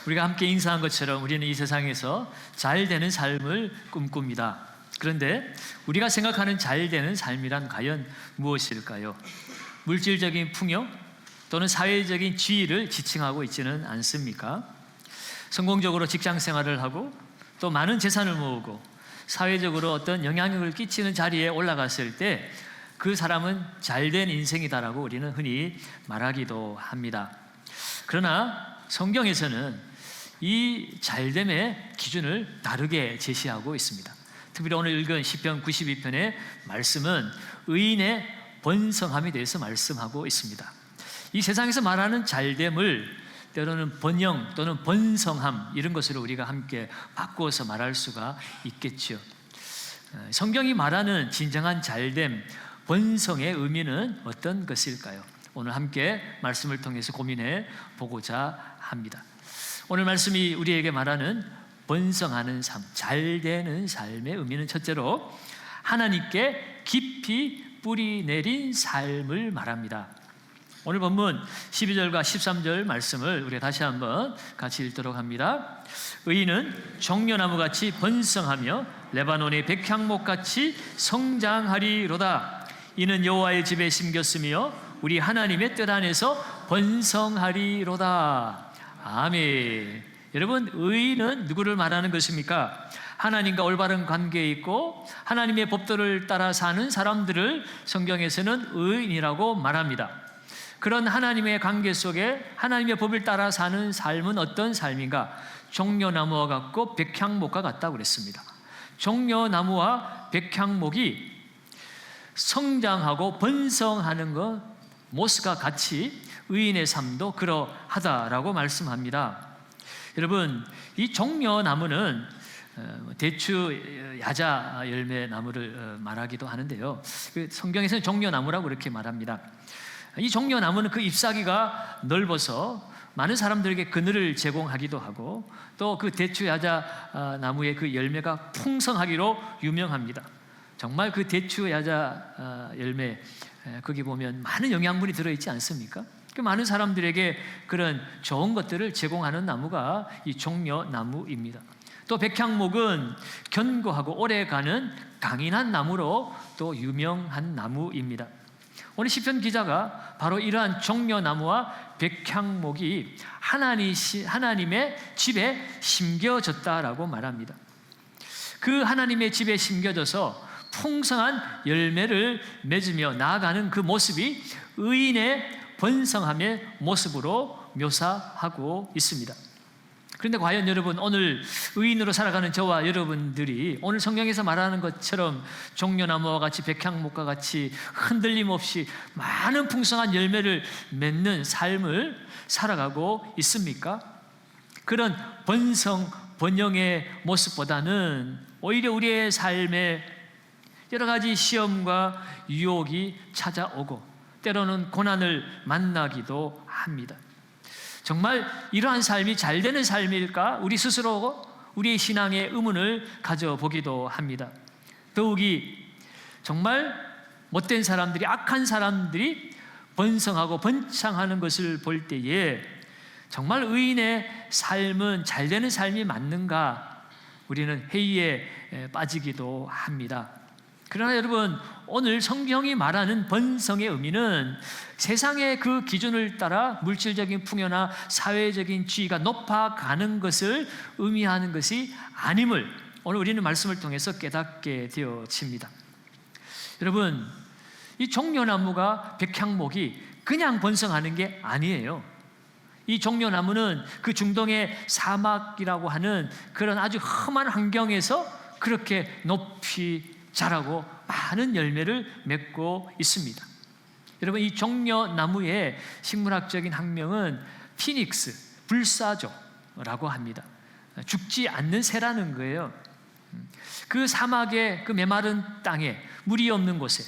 우리가 함께 인사한 것처럼 우리는 이 세상에서 잘 되는 삶을 꿈꿉니다. 그런데 우리가 생각하는 잘 되는 삶이란 과연 무엇일까요? 물질적인 풍요 또는 사회적인 지위를 지칭하고 있지는 않습니까? 성공적으로 직장 생활을 하고 또 많은 재산을 모으고 사회적으로 어떤 영향력을 끼치는 자리에 올라갔을 때 그 사람은 잘된 인생이다라고 우리는 흔히 말하기도 합니다. 그러나 성경에서는 이 잘됨의 기준을 다르게 제시하고 있습니다. 특별히 오늘 읽은 시편 92편의 말씀은 의인의 번성함에 대해서 말씀하고 있습니다. 이 세상에서 말하는 잘됨을 때로는 번영 또는 번성함 이런 것으로 우리가 함께 바꾸어서 말할 수가 있겠죠. 성경이 말하는 진정한 잘됨, 번성의 의미는 어떤 것일까요? 오늘 함께 말씀을 통해서 고민해 보고자 합니다. 오늘 말씀이 우리에게 말하는 번성하는 삶, 잘되는 삶의 의미는 첫째로 하나님께 깊이 뿌리 내린 삶을 말합니다. 오늘 본문 12절과 13절 말씀을 우리가 다시 한번 같이 읽도록 합니다. 의인은 종려나무같이 번성하며 레바논의 백향목같이 성장하리로다. 이는 여호와의 집에 심겼으며 우리 하나님의 뜻 안에서 번성하리로다. 아멘. 여러분, 의인은 누구를 말하는 것입니까? 하나님과 올바른 관계에 있고 하나님의 법도를 따라 사는 사람들을 성경에서는 의인이라고 말합니다. 그런 하나님의 관계 속에 하나님의 법을 따라 사는 삶은 어떤 삶인가? 종려나무와 같고 백향목과 같다고 그랬습니다. 종려나무와 백향목이 성장하고 번성하는 것 모습과 같이 의인의 삶도 그러하다라고 말씀합니다. 여러분, 이 종려나무는 대추 야자 열매 나무를 말하기도 하는데요. 성경에서는 종려나무라고 그렇게 말합니다. 이 종려나무는 그 잎사귀가 넓어서 많은 사람들에게 그늘을 제공하기도 하고 또 그 대추 야자 나무의 그 열매가 풍성하기로 유명합니다. 정말 그 대추 야자 열매 거기 보면 많은 영양분이 들어있지 않습니까? 그 많은 사람들에게 그런 좋은 것들을 제공하는 나무가 이 종려나무입니다. 또 백향목은 견고하고 오래가는 강인한 나무로 또 유명한 나무입니다. 오늘 시편 기자가 바로 이러한 종려나무와 백향목이 하나님의 집에 심겨졌다라고 말합니다. 그 하나님의 집에 심겨져서 풍성한 열매를 맺으며 나아가는 그 모습이 의인의 번성함의 모습으로 묘사하고 있습니다. 그런데 과연 여러분, 오늘 의인으로 살아가는 저와 여러분들이 오늘 성경에서 말하는 것처럼 종려나무와 같이 백향목과 같이 흔들림 없이 많은 풍성한 열매를 맺는 삶을 살아가고 있습니까? 그런 번영의 모습보다는 오히려 우리의 삶에 여러 가지 시험과 유혹이 찾아오고 때로는 고난을 만나기도 합니다. 정말 이러한 삶이 잘 되는 삶일까? 우리 스스로 우리의 신앙의 의문을 가져보기도 합니다. 더욱이 정말 못된 사람들이, 악한 사람들이 번성하고 번창하는 것을 볼 때에 정말 의인의 삶은 잘 되는 삶이 맞는가? 우리는 회의에 빠지기도 합니다. 그러나 여러분, 오늘 성경이 말하는 번성의 의미는 세상의 그 기준을 따라 물질적인 풍요나 사회적인 지위가 높아가는 것을 의미하는 것이 아님을 오늘 우리는 말씀을 통해서 깨닫게 되어집니다. 여러분, 이 종려나무가 백향목이 그냥 번성하는 게 아니에요. 이 종려나무는 그 중동의 사막이라고 하는 그런 아주 험한 환경에서 그렇게 높이 자라고 많은 열매를 맺고 있습니다. 여러분, 이 종려나무의 식물학적인 학명은 피닉스, 불사조라고 합니다. 죽지 않는 새라는 거예요. 그 사막의 그 메마른 땅에 물이 없는 곳에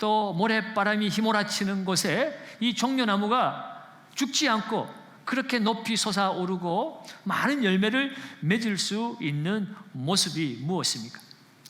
또 모래바람이 휘몰아치는 곳에 이 종려나무가 죽지 않고 그렇게 높이 솟아오르고 많은 열매를 맺을 수 있는 모습이 무엇입니까?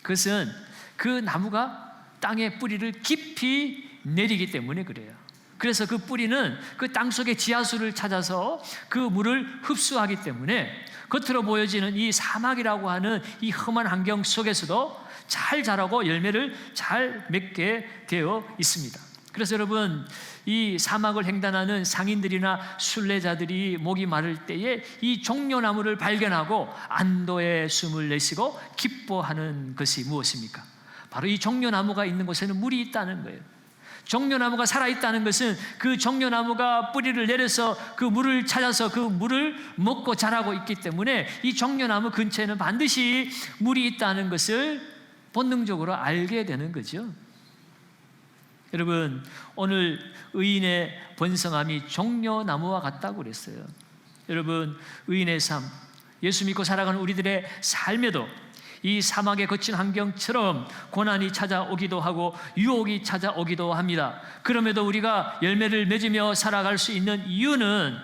그것은 그 나무가 땅에 뿌리를 깊이 내리기 때문에 그래요. 그래서 그 뿌리는 그 땅 속의 지하수를 찾아서 그 물을 흡수하기 때문에 겉으로 보여지는 이 사막이라고 하는 이 험한 환경 속에서도 잘 자라고 열매를 잘 맺게 되어 있습니다. 그래서 여러분, 이 사막을 횡단하는 상인들이나 순례자들이 목이 마를 때에 이 종려나무를 발견하고 안도의 숨을 내쉬고 기뻐하는 것이 무엇입니까? 바로 이 종려나무가 있는 곳에는 물이 있다는 거예요. 종려나무가 살아있다는 것은 그 종려나무가 뿌리를 내려서 그 물을 찾아서 그 물을 먹고 자라고 있기 때문에 이 종려나무 근처에는 반드시 물이 있다는 것을 본능적으로 알게 되는 거죠. 여러분, 오늘 의인의 번성함이 종려나무와 같다고 그랬어요. 여러분, 의인의 삶, 예수 믿고 살아가는 우리들의 삶에도 이 사막의 거친 환경처럼 고난이 찾아오기도 하고 유혹이 찾아오기도 합니다. 그럼에도 우리가 열매를 맺으며 살아갈 수 있는 이유는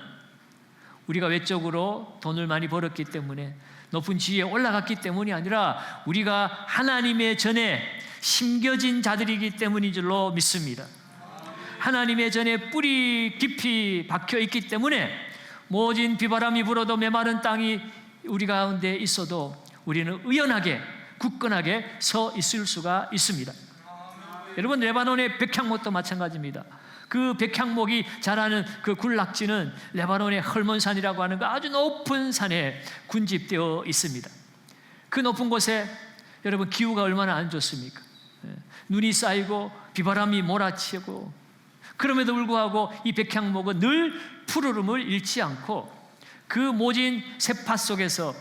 우리가 외적으로 돈을 많이 벌었기 때문에, 높은 지위에 올라갔기 때문이 아니라 우리가 하나님의 전에 심겨진 자들이기 때문인 줄로 믿습니다. 하나님의 전에 뿌리 깊이 박혀 있기 때문에 모진 비바람이 불어도 메마른 땅이 우리 가운데 있어도 우리는 의연하게 굳건하게 서 있을 수가 있습니다. 여러분, 레바논의 백향목도 마찬가지입니다. 그 백향목이 자라는 그 군락지는 레바논의 헐몬산이라고 하는 그 아주 높은 산에 군집되어 있습니다. 그 높은 곳에 여러분, 기후가 얼마나 안 좋습니까? 눈이 쌓이고 비바람이 몰아치고, 그럼에도 불구하고 이 백향목은 늘 푸르름을 잃지 않고 그 모진 세파 속에서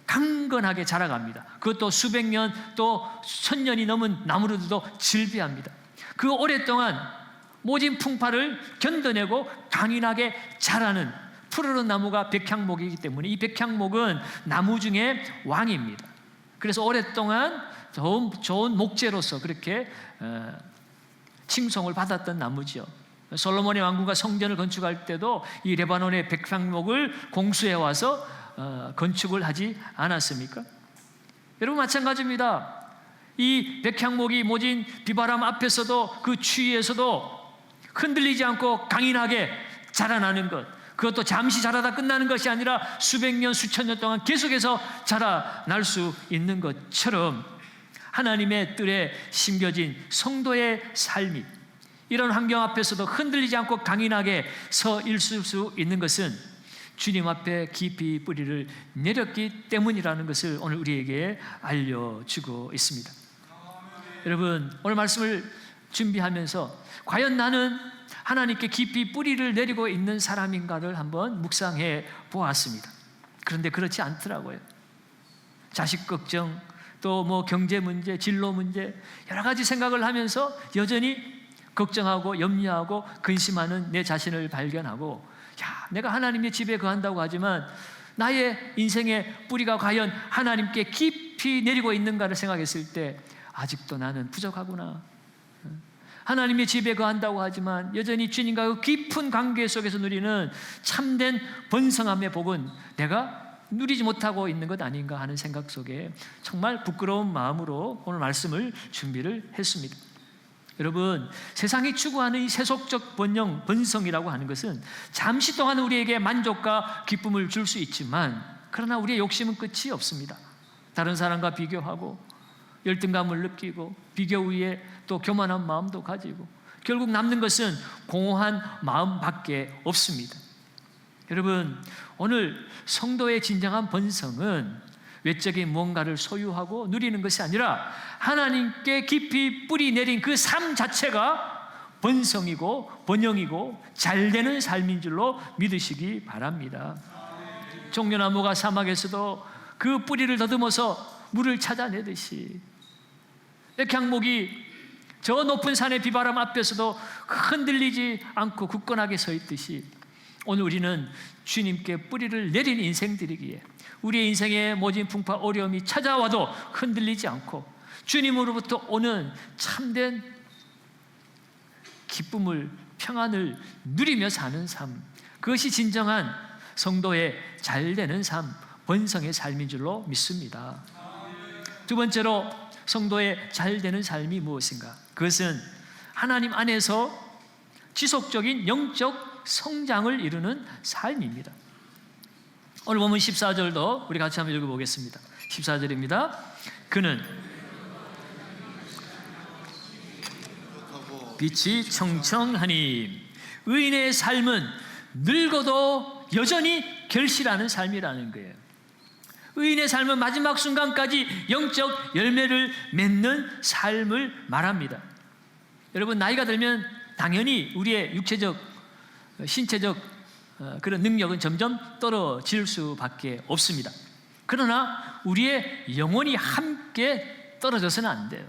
강건하게 자라갑니다. 그것도 수백 년 또 천년이 넘은 나무로도 즐비합니다. 그 오랫동안 모진 풍파를 견뎌내고 강인하게 자라는 푸르른 나무가 백향목이기 때문에 이 백향목은 나무 중에 왕입니다. 그래서 오랫동안 좋은 목재로서 그렇게 칭송을 받았던 나무죠. 솔로몬의 왕궁과 성전을 건축할 때도 이 레바논의 백향목을 공수해 와서 건축을 하지 않았습니까? 여러분, 마찬가지입니다. 이 백향목이 모진 비바람 앞에서도 그 추위에서도 흔들리지 않고 강인하게 자라나는 것, 그것도 잠시 자라다 끝나는 것이 아니라 수백 년, 수천 년 동안 계속해서 자라날 수 있는 것처럼 하나님의 뜰에 심겨진 성도의 삶이 이런 환경 앞에서도 흔들리지 않고 강인하게 서 있을 수 있는 것은 주님 앞에 깊이 뿌리를 내렸기 때문이라는 것을 오늘 우리에게 알려주고 있습니다. 여러분, 오늘 말씀을 준비하면서 과연 나는 하나님께 깊이 뿌리를 내리고 있는 사람인가를 한번 묵상해 보았습니다. 그런데 그렇지 않더라고요. 자식 걱정, 또 뭐 경제 문제, 진로 문제, 여러 가지 생각을 하면서 여전히 걱정하고 염려하고 근심하는 내 자신을 발견하고, 야, 내가 하나님의 집에 거한다고 하지만 나의 인생의 뿌리가 과연 하나님께 깊이 내리고 있는가를 생각했을 때 아직도 나는 부족하구나. 하나님의 집에 거한다고 하지만 여전히 주님과 그 깊은 관계 속에서 누리는 참된 번성함의 복은 내가 누리지 못하고 있는 것 아닌가 하는 생각 속에 정말 부끄러운 마음으로 오늘 말씀을 준비를 했습니다. 여러분, 세상이 추구하는 이 세속적 번성이라고 하는 것은 잠시 동안 우리에게 만족과 기쁨을 줄 수 있지만, 그러나 우리의 욕심은 끝이 없습니다. 다른 사람과 비교하고 열등감을 느끼고 비교 위에 또 교만한 마음도 가지고 결국 남는 것은 공허한 마음밖에 없습니다. 여러분, 오늘 성도의 진정한 번성은 외적인 무언가를 소유하고 누리는 것이 아니라 하나님께 깊이 뿌리 내린 그 삶 자체가 번성이고 번영이고 잘되는 삶인 줄로 믿으시기 바랍니다. 종려나무가 사막에서도 그 뿌리를 더듬어서 물을 찾아내듯이, 백향목이 저 높은 산의 비바람 앞에서도 흔들리지 않고 굳건하게 서 있듯이 오늘 우리는 주님께 뿌리를 내린 인생들이기에 우리의 인생에 모진 풍파 어려움이 찾아와도 흔들리지 않고 주님으로부터 오는 참된 기쁨을, 평안을 누리며 사는 삶, 그것이 진정한 성도의 잘되는 삶, 번성의 삶인 줄로 믿습니다. 두 번째로 성도의 잘되는 삶이 무엇인가? 그것은 하나님 안에서 지속적인 영적 성장을 이루는 삶입니다. 오늘 보면 14절도 우리 같이 한번 읽어보겠습니다. 14절입니다. 그는 빛이 청청하니 의인의 삶은 늙어도 여전히 결실하는 삶이라는 거예요. 의인의 삶은 마지막 순간까지 영적 열매를 맺는 삶을 말합니다. 여러분, 나이가 들면 당연히 우리의 육체적, 신체적 그런 능력은 점점 떨어질 수밖에 없습니다. 그러나 우리의 영혼이 함께 떨어져서는 안 돼요.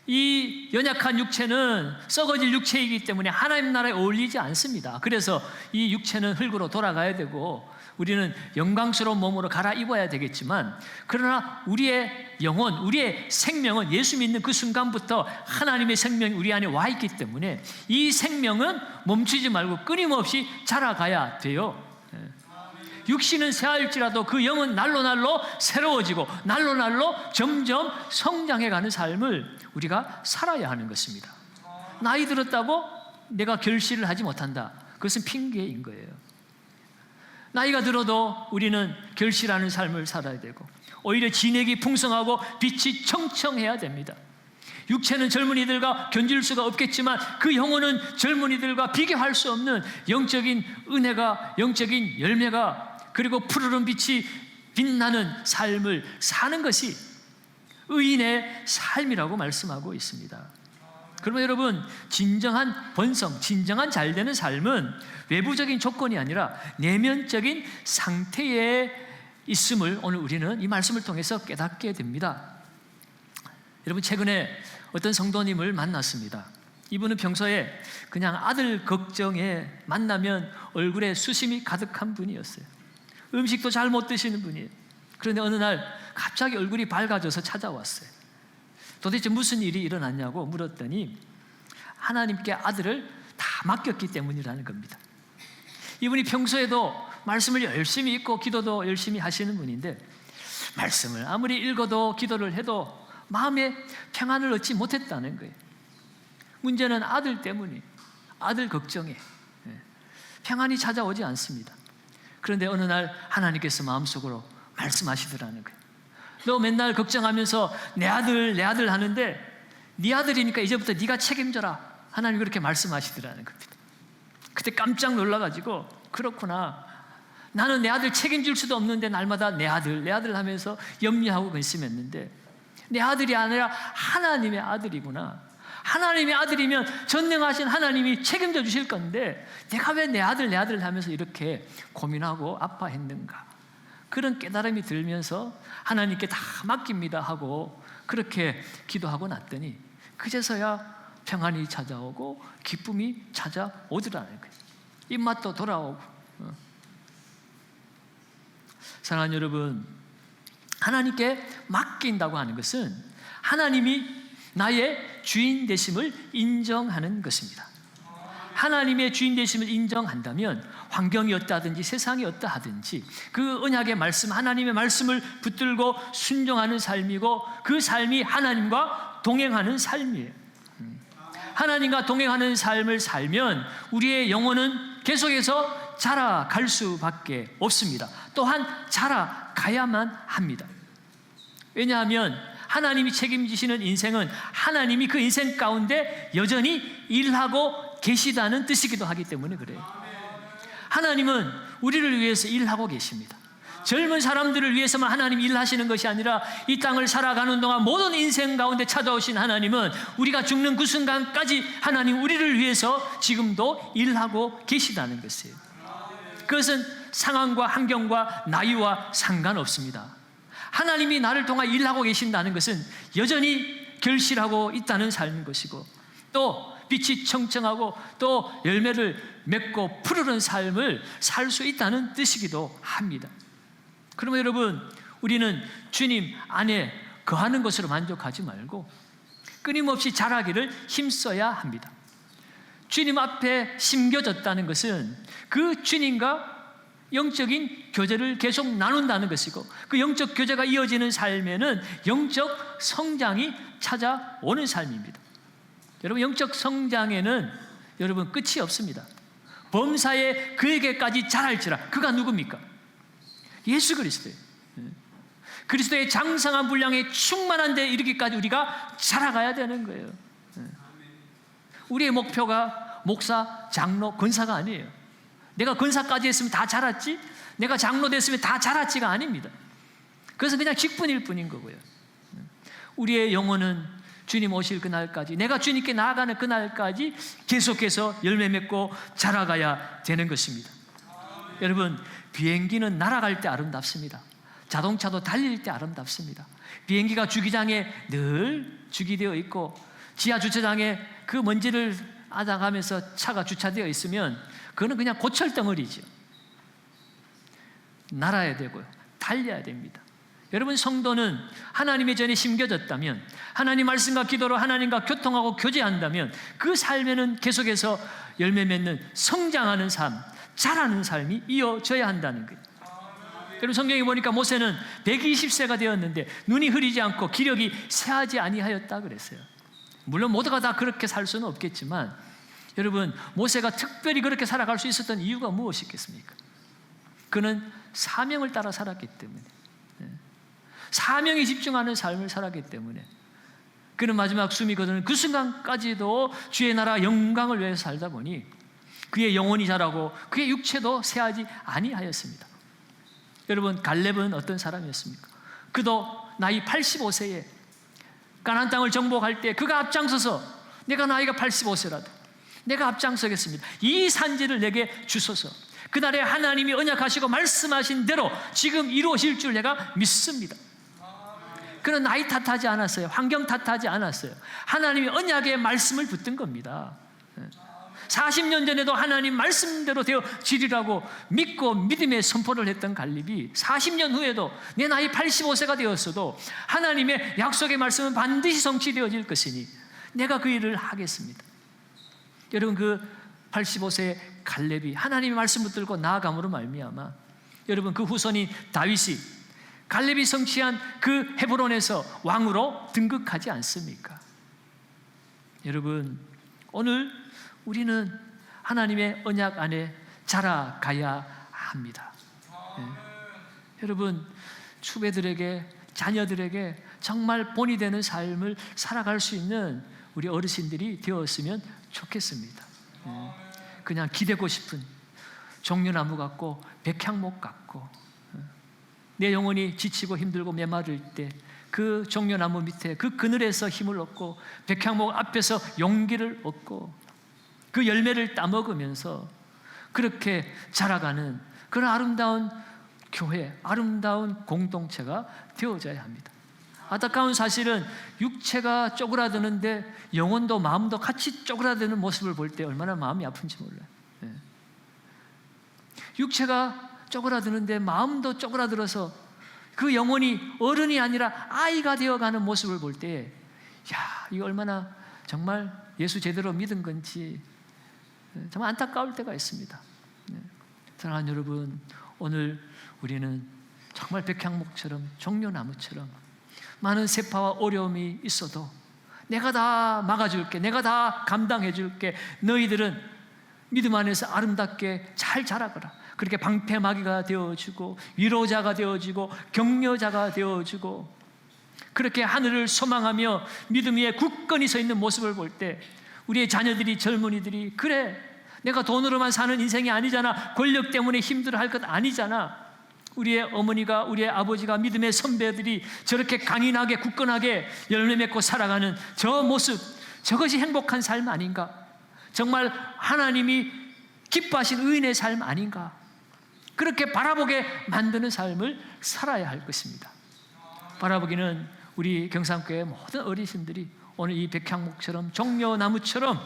이 연약한 육체는 썩어질 육체이기 때문에 하나님 나라에 어울리지 않습니다. 그래서 이 육체는 흙으로 돌아가야 되고 우리는 영광스러운 몸으로 갈아입어야 되겠지만, 그러나 우리의 영혼, 우리의 생명은 예수 믿는 그 순간부터 하나님의 생명이 우리 안에 와 있기 때문에 이 생명은 멈추지 말고 끊임없이 자라가야 돼요. 육신은 쇠할지라도 그 영은 날로 새로워지고 날로 점점 성장해가는 삶을 우리가 살아야 하는 것입니다. 나이 들었다고 내가 결실을 하지 못한다, 그것은 핑계인 거예요. 나이가 들어도 우리는 결실하는 삶을 살아야 되고 오히려 진액이 풍성하고 빛이 청청해야 됩니다. 육체는 젊은이들과 견질 수가 없겠지만 그 영혼은 젊은이들과 비교할 수 없는 영적인 은혜가, 영적인 열매가, 그리고 푸르른 빛이 빛나는 삶을 사는 것이 의인의 삶이라고 말씀하고 있습니다. 그러면 여러분, 진정한 번성, 진정한 잘되는 삶은 외부적인 조건이 아니라 내면적인 상태에 있음을 오늘 우리는 이 말씀을 통해서 깨닫게 됩니다. 여러분, 최근에 어떤 성도님을 만났습니다. 이분은 평소에 그냥 아들 걱정에 만나면 얼굴에 수심이 가득한 분이었어요. 음식도 잘 못 드시는 분이에요. 그런데 어느 날 갑자기 얼굴이 밝아져서 찾아왔어요. 도대체 무슨 일이 일어났냐고 물었더니 하나님께 아들을 다 맡겼기 때문이라는 겁니다. 이분이 평소에도 말씀을 열심히 읽고 기도도 열심히 하시는 분인데 말씀을 아무리 읽어도 기도를 해도 마음에 평안을 얻지 못했다는 거예요. 문제는 아들 때문에, 아들 걱정에 평안이 찾아오지 않습니다. 그런데 어느 날 하나님께서 마음속으로 말씀하시더라는 거예요. 너 맨날 걱정하면서 내 아들 하는데 네 아들이니까 이제부터 네가 책임져라. 하나님 그렇게 말씀하시더라는 겁니다. 그때 깜짝 놀라가지고, 그렇구나, 나는 내 아들 책임질 수도 없는데 날마다 내 아들 하면서 염려하고 근심했는데 내 아들이 아니라 하나님의 아들이구나. 하나님의 아들이면 전능하신 하나님이 책임져 주실 건데 내가 왜 내 아들 하면서 이렇게 고민하고 아파했는가. 그런 깨달음이 들면서 하나님께 다 맡깁니다 하고 그렇게 기도하고 났더니 그제서야 평안이 찾아오고 기쁨이 찾아오더라는 거예요. 입맛도 돌아오고. 사랑하는 여러분, 하나님께 맡긴다고 하는 것은 하나님이 나의 주인 되심을 인정하는 것입니다. 하나님의 주인 되심을 인정한다면 환경이 어떠하든지 세상이 어떠하든지 그 언약의 말씀, 하나님의 말씀을 붙들고 순종하는 삶이고 그 삶이 하나님과 동행하는 삶이에요. 하나님과 동행하는 삶을 살면 우리의 영혼은 계속해서 자라갈 수밖에 없습니다. 또한 자라가야만 합니다. 왜냐하면 하나님이 책임지시는 인생은 하나님이 그 인생 가운데 여전히 일하고 계시다는 뜻이기도 하기 때문에 그래요. 하나님은 우리를 위해서 일하고 계십니다. 젊은 사람들을 위해서만 하나님이 일하시는 것이 아니라 이 땅을 살아가는 동안 모든 인생 가운데 찾아오신 하나님은 우리가 죽는 그 순간까지 하나님 우리를 위해서 지금도 일하고 계시다는 것이에요. 그것은 상황과 환경과 나이와 상관없습니다. 하나님이 나를 통해 일하고 계신다는 것은 여전히 결실하고 있다는 삶인 것이고 또 빛이 청청하고 또 열매를 맺고 푸르른 삶을 살 수 있다는 뜻이기도 합니다. 그러면 여러분, 우리는 주님 안에 거하는 것으로 만족하지 말고 끊임없이 자라기를 힘써야 합니다. 주님 앞에 심겨졌다는 것은 그 주님과 영적인 교제를 계속 나눈다는 것이고 그 영적 교제가 이어지는 삶에는 영적 성장이 찾아오는 삶입니다. 여러분, 영적 성장에는 여러분 끝이 없습니다. 범사에 그에게까지 잘할지라. 그가 누굽니까? 예수 그리스도예요. 그리스도의 장성한 분량에 충만한 데 이르기까지 우리가 자라가야 되는 거예요. 우리의 목표가 목사, 장로, 권사가 아니에요. 내가 권사까지 했으면 다 자랐지, 내가 장로 됐으면 다 자랐지가 아닙니다. 그것은 그냥 직분일 뿐인 거고요. 우리의 영혼은 주님 오실 그날까지, 내가 주님께 나아가는 그날까지 계속해서 열매 맺고 자라가야 되는 것입니다. 여러분, 비행기는 날아갈 때 아름답습니다. 자동차도 달릴 때 아름답습니다. 비행기가 주기장에 늘 주기되어 있고 지하 주차장에 그 먼지를 앗아가면서 차가 주차되어 있으면 그거는 그냥 고철덩어리죠. 날아야 되고요, 달려야 됩니다. 여러분, 성도는 하나님의 전에 심겨졌다면, 하나님 말씀과 기도로 하나님과 교통하고 교제한다면 그 삶에는 계속해서 열매 맺는 성장하는 삶, 자라는 삶이 이어져야 한다는 거예요. 여러분, 성경에 보니까 모세는 120세가 되었는데 눈이 흐리지 않고 기력이 쇠하지 아니하였다 그랬어요. 물론 모두가 다 그렇게 살 수는 없겠지만 여러분, 모세가 특별히 그렇게 살아갈 수 있었던 이유가 무엇이겠습니까? 그는 사명을 따라 살았기 때문에, 사명에 집중하는 삶을 살았기 때문에 그는 마지막 숨이 거두는 그 순간까지도 주의 나라 영광을 위해서 살다 보니 그의 영혼이 자라고 그의 육체도 쇠하지 아니하였습니다. 여러분, 갈렙은 어떤 사람이었습니까? 그도 나이 85세에 가나안 땅을 정복할 때 그가 앞장서서, 내가 나이가 85세라도 내가 앞장서겠습니다, 이 산지를 내게 주소서, 그날에 하나님이 언약하시고 말씀하신 대로 지금 이루어질 줄 내가 믿습니다. 그는 나이 탓하지 않았어요. 환경 탓하지 않았어요. 하나님이 언약의 말씀을 붙든 겁니다. 40년 전에도 하나님 말씀대로 되어지리라고 믿고 믿음의 선포를 했던 갈렙이 40년 후에도 내 나이 85세가 되었어도 하나님의 약속의 말씀은 반드시 성취되어질 것이니 내가 그 일을 하겠습니다. 여러분, 그 85세의 갈렙이 하나님의 말씀을 붙들고 나아감으로 말미암아 여러분, 그 후손인 다윗이 갈렙이 성취한 그 헤브론에서 왕으로 등극하지 않습니까? 여러분, 오늘 우리는 하나님의 언약 안에 자라가야 합니다. 여러분, 후배들에게, 자녀들에게 정말 본이 되는 삶을 살아갈 수 있는 우리 어르신들이 되었으면 좋겠습니다. 그냥 기대고 싶은 종려나무 같고 백향목 같고, 내 영혼이 지치고 힘들고 메마를 때 그 종려나무 밑에 그 그늘에서 힘을 얻고 백향목 앞에서 용기를 얻고 그 열매를 따먹으면서 그렇게 자라가는 그런 아름다운 교회, 아름다운 공동체가 되어져야 합니다. 안타까운 사실은 육체가 쪼그라드는데 영혼도 마음도 같이 쪼그라드는 모습을 볼 때 얼마나 마음이 아픈지 몰라요. 육체가 쪼그라드는데 마음도 쪼그라들어서 그 영혼이 어른이 아니라 아이가 되어가는 모습을 볼 때, 야, 이거 얼마나 정말 예수 제대로 믿은 건지 정말 안타까울 때가 있습니다. 사랑하는 여러분, 오늘 우리는 정말 백향목처럼, 종려나무처럼 많은 세파와 어려움이 있어도 내가 다 막아줄게, 내가 다 감당해줄게, 너희들은 믿음 안에서 아름답게 잘 자라거라. 그렇게 방패막이가 되어주고 위로자가 되어주고 격려자가 되어주고 그렇게 하늘을 소망하며 믿음 위에 굳건히 서 있는 모습을 볼 때 우리의 자녀들이, 젊은이들이, 그래, 내가 돈으로만 사는 인생이 아니잖아, 권력 때문에 힘들어할 것 아니잖아, 우리의 어머니가, 우리의 아버지가, 믿음의 선배들이 저렇게 강인하게 굳건하게 열매 맺고 살아가는 저 모습, 저것이 행복한 삶 아닌가? 정말 하나님이 기뻐하신 의인의 삶 아닌가? 그렇게 바라보게 만드는 삶을 살아야 할 것입니다. 바라보기는 우리 경상교회 모든 어르신들이 오늘 이 백향목처럼, 종려나무처럼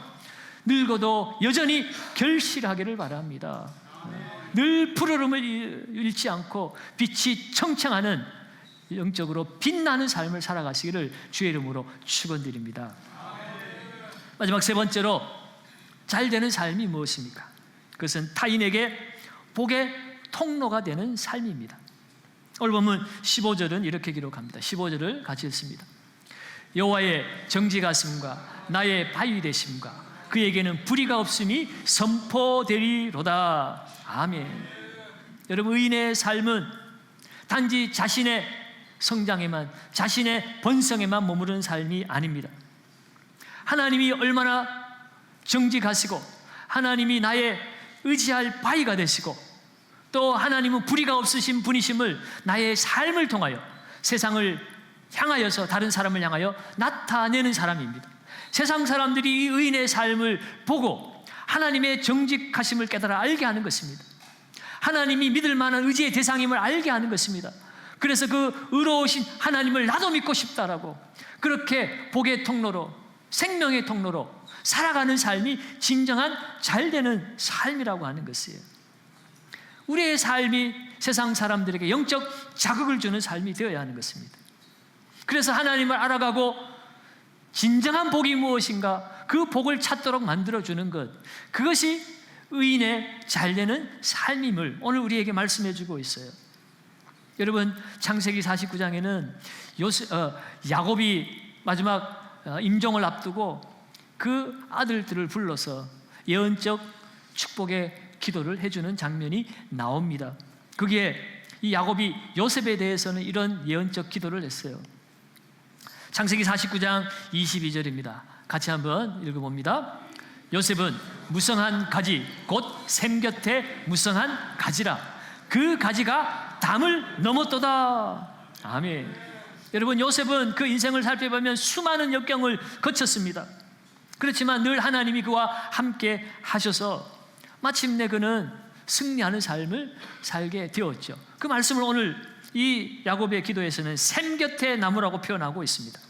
늙어도 여전히 결실하기를 바랍니다. 늘 푸르름을 잃지 않고 빛이 청청하는 영적으로 빛나는 삶을 살아가시기를 주의 이름으로 축원드립니다. 마지막 세 번째로 잘 되는 삶이 무엇입니까? 그것은 타인에게 복의 통로가 되는 삶입니다. 오늘 보면 15절은 이렇게 기록합니다. 15절을 같이 읽습니다. 여호와의 정직하심과 나의 바위 되심과 그에게는 불의가 없음이 선포되리로다. 아멘. 여러분, 의인의 삶은 단지 자신의 성장에만, 자신의 번성에만 머무르는 삶이 아닙니다. 하나님이 얼마나 정직하시고 하나님이 나의 의지할 바위가 되시고 또 하나님은 불의가 없으신 분이심을 나의 삶을 통하여 세상을 향하여서, 다른 사람을 향하여 나타내는 사람입니다. 세상 사람들이 이 의인의 삶을 보고 하나님의 정직하심을 깨달아 알게 하는 것입니다. 하나님이 믿을 만한 의지의 대상임을 알게 하는 것입니다. 그래서 그 의로우신 하나님을 나도 믿고 싶다라고, 그렇게 복의 통로로, 생명의 통로로 살아가는 삶이 진정한 잘되는 삶이라고 하는 것이에요. 우리의 삶이 세상 사람들에게 영적 자극을 주는 삶이 되어야 하는 것입니다. 그래서 하나님을 알아가고 진정한 복이 무엇인가, 그 복을 찾도록 만들어주는 것, 그것이 의인의 잘되는 삶임을 오늘 우리에게 말씀해 주고 있어요. 여러분, 창세기 49장에는 야곱이 마지막 임종을 앞두고 그 아들들을 불러서 예언적 축복의 기도를 해주는 장면이 나옵니다. 거기에 이 야곱이 요셉에 대해서는 이런 예언적 기도를 했어요. 창세기 49장 22절입니다. 같이 한번 읽어봅니다. 요셉은 무성한 가지, 곧 샘 곁에 무성한 가지라. 그 가지가 담을 넘었도다. 아멘. 여러분, 요셉은 그 인생을 살펴보면 수많은 역경을 거쳤습니다. 그렇지만 늘 하나님이 그와 함께 하셔서 마침내 그는 승리하는 삶을 살게 되었죠. 그 말씀을 오늘 이 야곱의 기도에서는 샘 곁에 나무라고 표현하고 있습니다.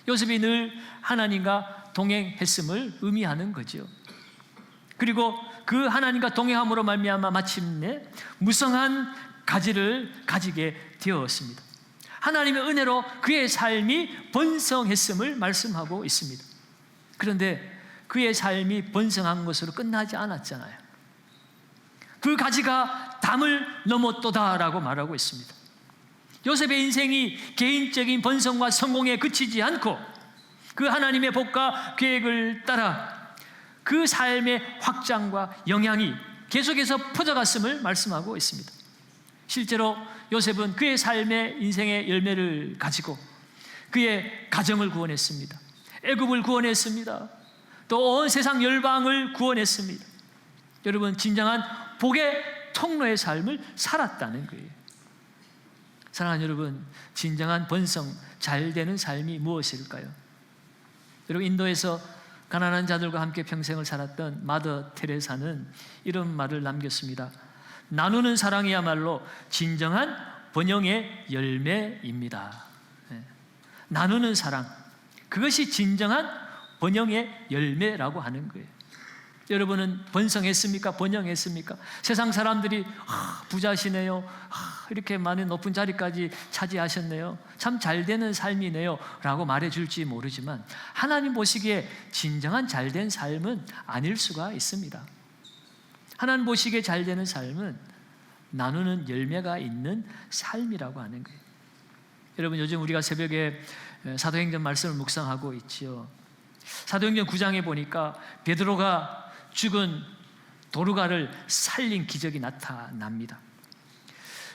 요셉이 늘 하나님과 동행했음을 의미하는 거죠. 그리고 그 하나님과 동행함으로 말미암아 마침내 무성한 가지를 가지게 되었습니다. 하나님의 은혜로 그의 삶이 번성했음을 말씀하고 있습니다. 그런데 그의 삶이 번성한 것으로 끝나지 않았잖아요. 그 가지가 담을 넘었도다라고 말하고 있습니다. 요셉의 인생이 개인적인 번성과 성공에 그치지 않고 그 하나님의 복과 계획을 따라 그 삶의 확장과 영향이 계속해서 퍼져갔음을 말씀하고 있습니다. 실제로 요셉은 그의 삶의 인생의 열매를 가지고 그의 가정을 구원했습니다. 애굽을 구원했습니다. 또 온 세상 열방을 구원했습니다. 여러분, 진정한 복의 통로의 삶을 살았다는 거예요. 사랑하는 여러분, 진정한 번성, 잘되는 삶이 무엇일까요? 여러분, 인도에서 가난한 자들과 함께 평생을 살았던 마더 테레사는 이런 말을 남겼습니다. 나누는 사랑이야말로 진정한 번영의 열매입니다. 나누는 사랑, 그것이 진정한 번영의 열매라고 하는 거예요. 여러분은 번성했습니까? 번영했습니까? 세상 사람들이 부자시네요, 이렇게 많은 높은 자리까지 차지하셨네요, 참 잘되는 삶이네요 라고 말해줄지 모르지만 하나님 보시기에 진정한 잘된 삶은 아닐 수가 있습니다. 하나님 보시기에 잘되는 삶은 나누는 열매가 있는 삶이라고 하는 거예요. 여러분, 요즘 우리가 새벽에 사도행전 말씀을 묵상하고 있지요. 사도행전 9장에 보니까 베드로가 죽은 도르가를 살린 기적이 나타납니다.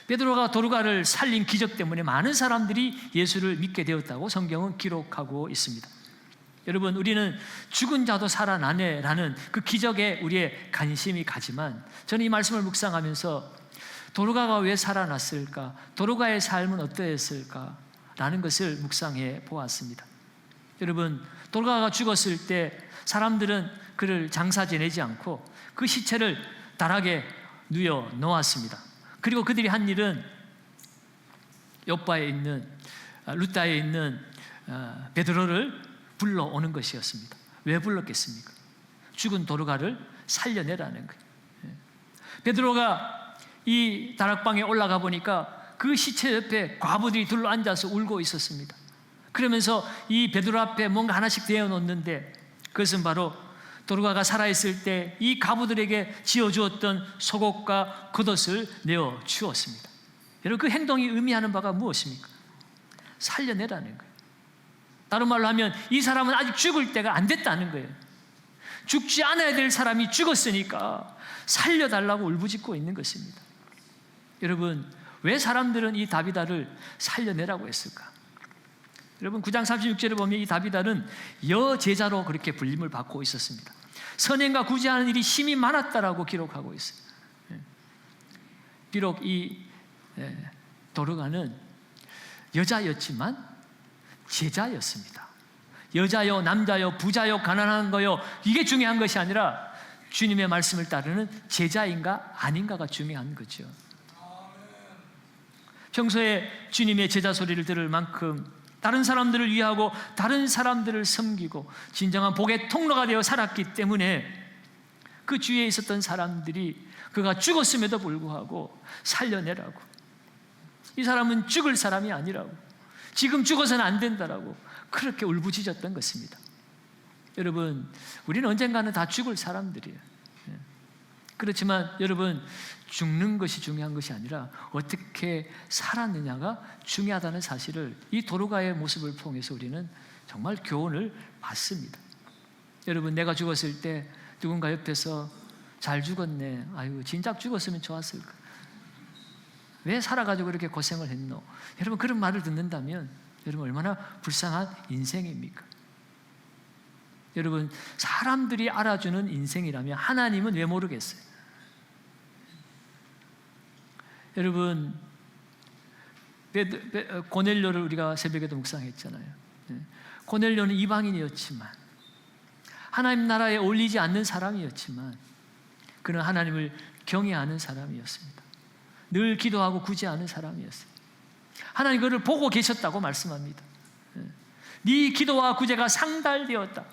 베드로가 도르가를 살린 기적 때문에 많은 사람들이 예수를 믿게 되었다고 성경은 기록하고 있습니다. 여러분, 우리는 죽은 자도 살아나네라는 그 기적에 우리의 관심이 가지만 저는 이 말씀을 묵상하면서 도르가가 왜 살아났을까? 도르가의 삶은 어떠했을까? 라는 것을 묵상해 보았습니다. 여러분, 도르가가 죽었을 때 사람들은 그를 장사 지내지 않고 그 시체를 다락에 누워 놓았습니다. 그리고 그들이 한 일은 욥바에 있는 루다에 있는 베드로를 불러오는 것이었습니다. 왜 불렀겠습니까? 죽은 도르가를 살려내라는 거예요. 베드로가 이 다락방에 올라가 보니까 그 시체 옆에 과부들이 둘러앉아서 울고 있었습니다. 그러면서 이 베드로 앞에 뭔가 하나씩 대어 놓는데 그것은 바로 도르가가 살아있을 때 이 과부들에게 지어주었던 속옷과 겉옷을 내어 주었습니다. 여러분, 그 행동이 의미하는 바가 무엇입니까? 살려내라는 거예요. 다른 말로 하면 이 사람은 아직 죽을 때가 안 됐다는 거예요. 죽지 않아야 될 사람이 죽었으니까 살려달라고 울부짖고 있는 것입니다. 여러분, 왜 사람들은 이 다비다를 살려내라고 했을까? 여러분, 9장 36절에 보면 이 다비다는 여제자로 그렇게 불림을 받고 있었습니다. 선행과 구제하는 일이 심히 많았다라고 기록하고 있어요. 비록 이 도르가는 여자였지만 제자였습니다. 여자요, 남자요, 부자요, 가난한 거요, 이게 중요한 것이 아니라 주님의 말씀을 따르는 제자인가 아닌가가 중요한 거죠. 평소에 주님의 제자 소리를 들을 만큼 다른 사람들을 위하고 다른 사람들을 섬기고 진정한 복의 통로가 되어 살았기 때문에 그 주위에 있었던 사람들이 그가 죽었음에도 불구하고 살려내라고, 이 사람은 죽을 사람이 아니라고, 지금 죽어서는 안 된다라고 그렇게 울부짖었던 것입니다. 여러분, 우리는 언젠가는 다 죽을 사람들이에요. 그렇지만 여러분, 죽는 것이 중요한 것이 아니라 어떻게 살았느냐가 중요하다는 사실을 이 도르가의 모습을 통해서 우리는 정말 교훈을 받습니다. 여러분, 내가 죽었을 때 누군가 옆에서 잘 죽었네, 아유 진작 죽었으면 좋았을까, 왜 살아가지고 이렇게 고생을 했노, 여러분 그런 말을 듣는다면 여러분 얼마나 불쌍한 인생입니까? 여러분, 사람들이 알아주는 인생이라면 하나님은 왜 모르겠어요? 여러분, 고넬료를 우리가 새벽에도 묵상했잖아요. 고넬료는 이방인이었지만, 하나님 나라에 어울리지 않는 사람이었지만 그는 하나님을 경외하는 사람이었습니다. 늘 기도하고 구제하는 사람이었어요. 하나님 그를 보고 계셨다고 말씀합니다. 네 기도와 구제가 상달되었다.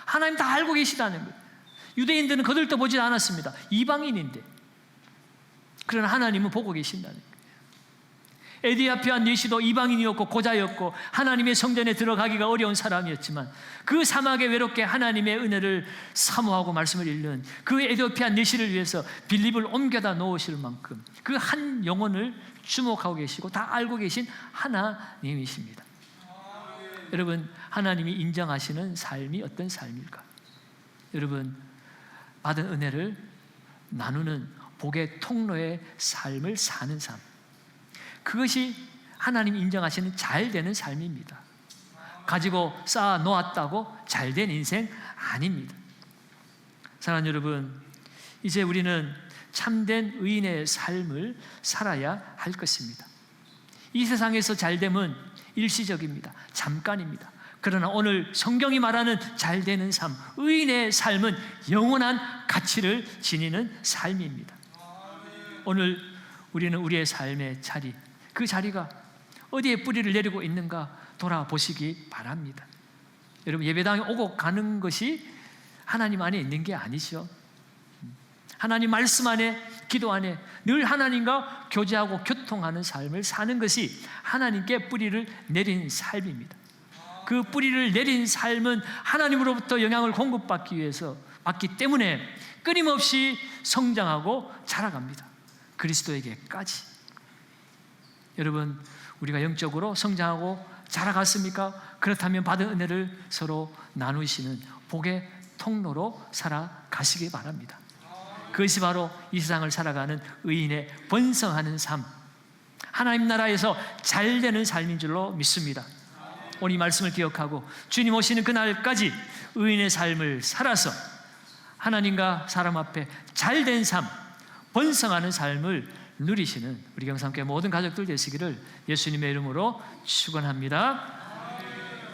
하나님 다 알고 계시다는 거예요. 유대인들은 거들떠 보지 않았습니다. 이방인인데, 그러나 하나님은 보고 계신다는 거예요. 에디아피아 뇌시도 이방인이었고 고자였고 하나님의 성전에 들어가기가 어려운 사람이었지만 그 사막에 외롭게 하나님의 은혜를 사모하고 말씀을 읽는 그 에디오피아 뇌시를 위해서 빌립을 옮겨다 놓으실 만큼 그 한 영혼을 주목하고 계시고 다 알고 계신 하나님이십니다. 여러분, 하나님이 인정하시는 삶이 어떤 삶일까? 여러분, 받은 은혜를 나누는 복의 통로의 삶을 사는 삶, 그것이 하나님이 인정하시는 잘되는 삶입니다. 가지고 쌓아 놓았다고 잘된 인생 아닙니다. 사랑하는 여러분, 이제 우리는 참된 의인의 삶을 살아야 할 것입니다. 이 세상에서 잘됨은 일시적입니다. 잠깐입니다. 그러나 오늘 성경이 말하는 잘되는 삶, 의인의 삶은 영원한 가치를 지니는 삶입니다. 오늘 우리는 우리의 삶의 자리, 그 자리가 어디에 뿌리를 내리고 있는가 돌아보시기 바랍니다. 여러분, 예배당에 오고 가는 것이 하나님 안에 있는 게 아니죠. 하나님 말씀 안에, 기도 안에 늘 하나님과 교제하고 교통하는 삶을 사는 것이 하나님께 뿌리를 내린 삶입니다. 그 뿌리를 내린 삶은 하나님으로부터 영향을 공급받기 위해서 받기 때문에 끊임없이 성장하고 자라갑니다. 그리스도에게까지. 여러분, 우리가 영적으로 성장하고 자라갔습니까? 그렇다면 받은 은혜를 서로 나누시는 복의 통로로 살아가시기 바랍니다. 그것이 바로 이 세상을 살아가는 의인의 번성하는 삶, 하나님 나라에서 잘되는 삶인 줄로 믿습니다. 오늘 이 말씀을 기억하고 주님 오시는 그날까지 의인의 삶을 살아서 하나님과 사람 앞에 잘된 삶, 번성하는 삶을 누리시는 우리 경상교회 모든 가족들 되시기를 예수님의 이름으로 축원합니다.